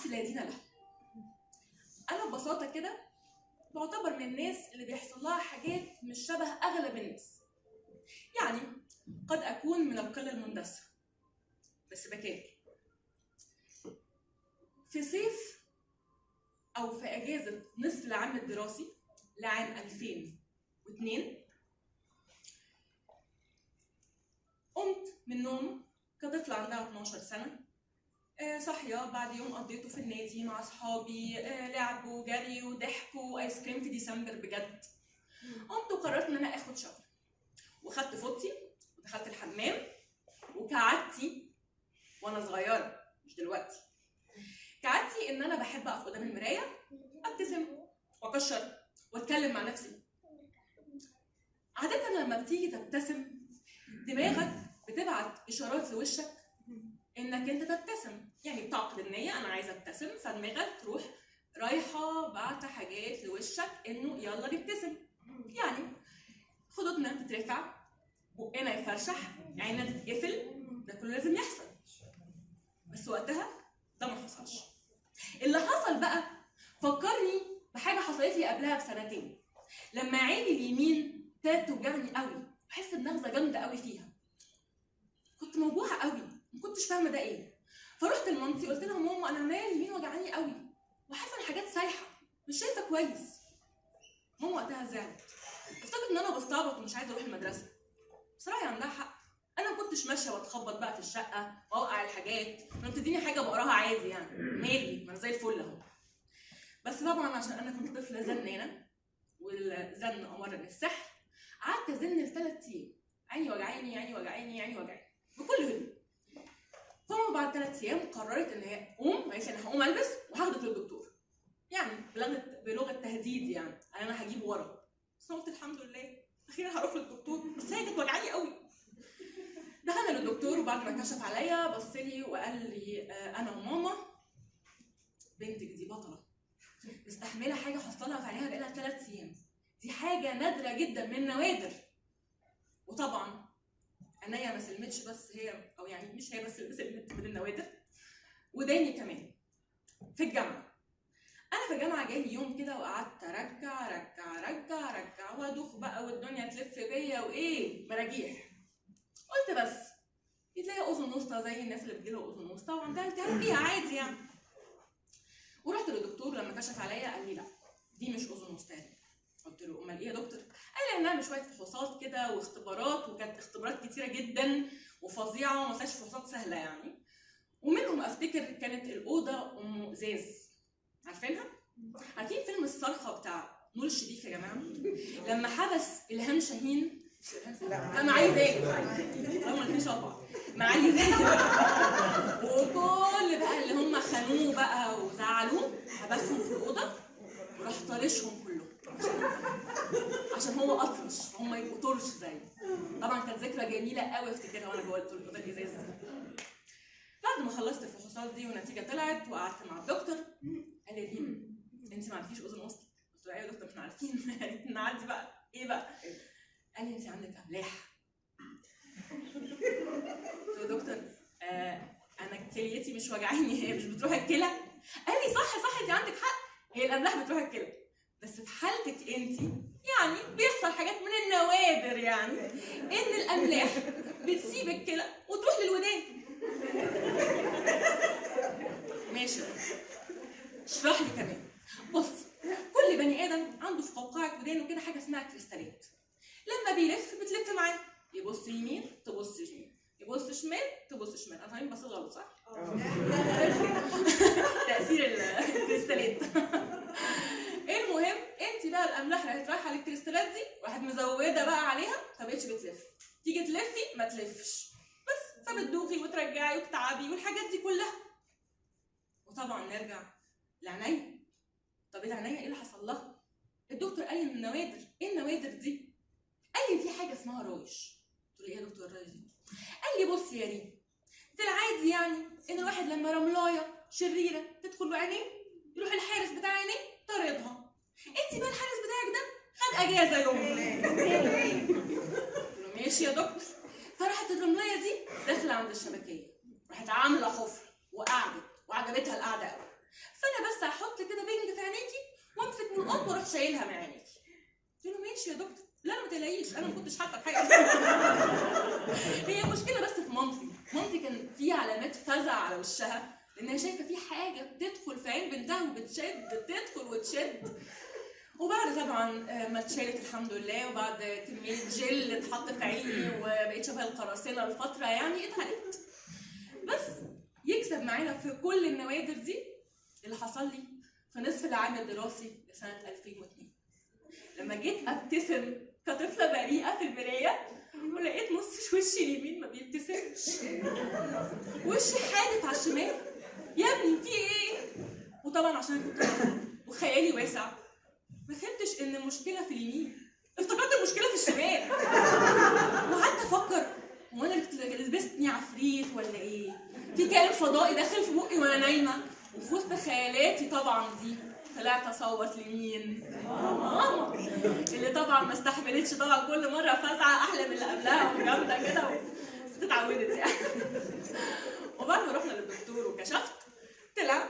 لا دين له. انا ببساطه كده بعتبر من الناس اللي بيحصل لها حاجات مش شبه اغلب الناس. يعني قد اكون من القله المندسه بس بكابر. في صيف او في اجازه نصف العام الدراسي لعام 2002 قمت من النوم كطفله عندها 12 سنه، صاحيه بعد يوم قضيته في النادي مع اصحابي، لعب وجري وضحك وايس كريم في ديسمبر بجد. قمت وقررت ان انا اخد شاور وخدت فوطتي ودخلت الحمام، وكعادتي وانا صغيره مش دلوقتي، كعادتي ان انا بحب اقف قدام المرايه ابتسم واكشر واتكلم مع نفسي. عاده لما بتيجي تبتسم دماغك بتبعت اشارات لوشك انك انت تبتسم، يعني بتعقد النيه انا عايزه ابتسم، فدماغك تروح رايحه بعت حاجات لوشك انه يلا نبتسم. يعني خدودنا تترفع، بقنا يفرشح، عيننا تتقفل، ده كله لازم يحصل. بس وقتها ده ما حصلش. اللي حصل بقى فكرني بحاجه حصلت لي قبلها بسنتين، لما عيني اليمين ابتدت توجعني قوي، بحس بنغزه جامده قوي فيها. كنت موجوعه قوي، ما كنتش فاهمه ده ايه. فرحت لمامتي قلت لها ماما انا عينيا اليمين وجعاني قوي وحاسه ان حاجات سايحه مش شايفه كويس. ماما وقتها زعلت، افتكرت ان انا بستعبط ومش عايزه اروح المدرسه. بصراحه عندها حق، انا ما كنتش ماشيه واتخبط بقى في الشقه واوقع الحاجات، لما بتديني حاجه بقراها عادي يعني مالي، ما انا زي الفل اهو. بس طبعا عشان انا كنت طفله زنانه والزن امر من السحر، قعدت ازن ل3 ايام، عيني وجعاني عيني وجعاني عيني وجعاني بكل هدوء. فماما بعد 3 ايام قررت ان هي قوم، قالت لي انا هقوم البس وهاخدك للدكتور، يعني بلغه تهديد، يعني انا هجيب ورا. بس انا قلت الحمد لله اخيرا هروح للدكتور، بس هي كانت وجعاني قوي. دخلنا للدكتور وبعد ما كشف عليا بص لي وقال لي انا وماما بنتك دي بطله مستحمله حاجه حصل لها في عينيها بقالها 3 ايام، دي حاجه نادره جدا من النوادر. وطبعا عينيا ما سلمتش، بس هي او يعني مش هي بس اللي سلمت من النوادر، وداني كمان. في الجامعه انا في الجامعه جالي يوم كده وقعدت ارجع رجع رجع رجع وادوخ بقى والدنيا تلف بيا وايه مراجيح. قلت بس تلاقي اذن وسطى زي الناس اللي بتجيلها اذن وسطى وعندها التهاب فيها عادي يعني. ورحت للدكتور لما كشف عليا قال لي لا دي مش اذن وسطى. قلت له امال ايه يا دكتور؟ قال لي انها شويه فحوصات كده واختبارات، وكانت اختبارات كتيره جدا وفظيعه وما فيهاش فحوصات سهله يعني. ومنهم افتكر كانت الاوضه ام ازاز، عارفينها؟ عارفين فيلم الصرخه بتاع نور الشريف يا جماعه؟ لما حبس الهام شاهين معالي زاهد، ما قلتش طبعا معالي زاهد وكل بقى اللي هم خانوه بقى وزعلوه حبسهم في الاوضه وراح طارشهم كلهم عشان هو اطرش هم يبقوا طرش زيه. طبعا كانت ذكرى جميله قوي افتكرها وانا جوه الاوضه الازاز. بعد ما خلصت الفحوصات دي والنتيجه طلعت وقعدت مع الدكتور قال لي ريم انت ما عندكيش اذن وسطى. قلت له ايوه يا دكتور احنا عارفين نعدي بقى ايه بقى؟ قال لي انت عندك املاح. قلت له يا دكتور انا كليتي مش وجعاني، هي مش بتروح الكلى. قال لي صح انت عندك حق، هي الاملاح بتروح الكلى، بس في حالتك انت يعني بيحصل حاجات من النوادر يعني ان الاملاح بتسيب الكلى وتروح للودان. ماشي اشرح لي كمان. بصي كل بني ادم عنده في قوقعه ودانه كده حاجه اسمها كريستالات، لما بيلف بتلف معاه، يبص يمين تبص يمين، يبص شمال تبص شمال. انا فاهم بس غلط صح؟ تاثير الكريستالات. المهم انت بقى الاملاح راحت رايحه للكريستالات دي راحت مزوده بقى عليها فبقتش بتلف، تيجي تلفي ما تلفش بس، فبتدوخي وترجعي وتتعبي والحاجات دي كلها. وطبعا نرجع لعينيا. طب العينيا ايه اللي حصل لها؟ الدكتور قال لي من النوادر. ايه النوادر دي؟ قال لي في حاجه اسمها رايش. قلت له ايه يا دكتور الرايش دي؟ قال لي بصي يا ريم في العادي يعني ان الواحد لما رملايه شريره تدخل بعينيه يروح الحارس بتاع عينيه طاردها. انت بقى الحارس بتاعك ده خد اجازه يوم. قلت له ماشي يا دكتور. فراحت الرملايه دي داخله عند الشبكيه، راحت عامله حفر وقعدت وعجبتها القعده قوي، فانا بس هحط كده بنج في عينيكي وامسك من القط واروح شايلها من عينيكي. قلت له ماشي يا دكتور. لا ما تقلقيش انا ما كنتش حاسه بحاجه. هي المشكله بس في مامتي كان في علامات فزع على وشها لانها شايفه في حاجه بتدخل في عين بنتها وبتشد، تدخل وتشد. وبعد طبعا ما اتشالت الحمد لله، وبعد كميه جل اتحط في عيني وبقيت شبه القراصنه لفتره يعني اتعالجت. بس يكسب معانا في كل النوادر دي اللي حصل لي في نصف العام الدراسي لسنه 2002 لما جيت ابتسم كطفله بريئه في المرايه ولقيت نص وشي اليمين ما بيبتسمش، وشي حادف على الشمال. يا ابني في ايه؟ وطبعا عشان انا كنت وخيالي واسع ما فهمتش ان المشكله في اليمين، افتكرت المشكله في الشمال. وقعدت افكر هو انا لبستني عفريت ولا ايه؟ في كائن فضائي داخل في بقي وانا نايمه. وفي وسط خيالاتي طبعا دي طلعت اصوت لمين؟ ماما اللي طبعا ما استحملتش طبعا كل مره فزعه احلى من اللي قبلها وجامده كده اتعودت يعني. وبعد ما رحنا للدكتور وكشفت طلع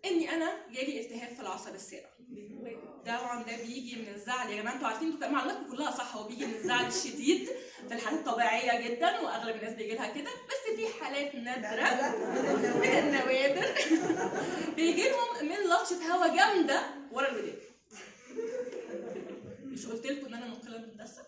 اني انا جالي التهاب في العصب السابع. طبعا ده بيجي من الزعل يا جماعه، انتوا عارفين انتوا معلوماتكم كلها صح، هو بيجي من الزعل الشديد في الحالات الطبيعيه جدا واغلب الناس بيجي لها كده، بس في حالات نادره من النوادر بيجي لهم من لطشه هواء جامده ورا الودان. مش قلت لكم ان انا منقله من الدسه؟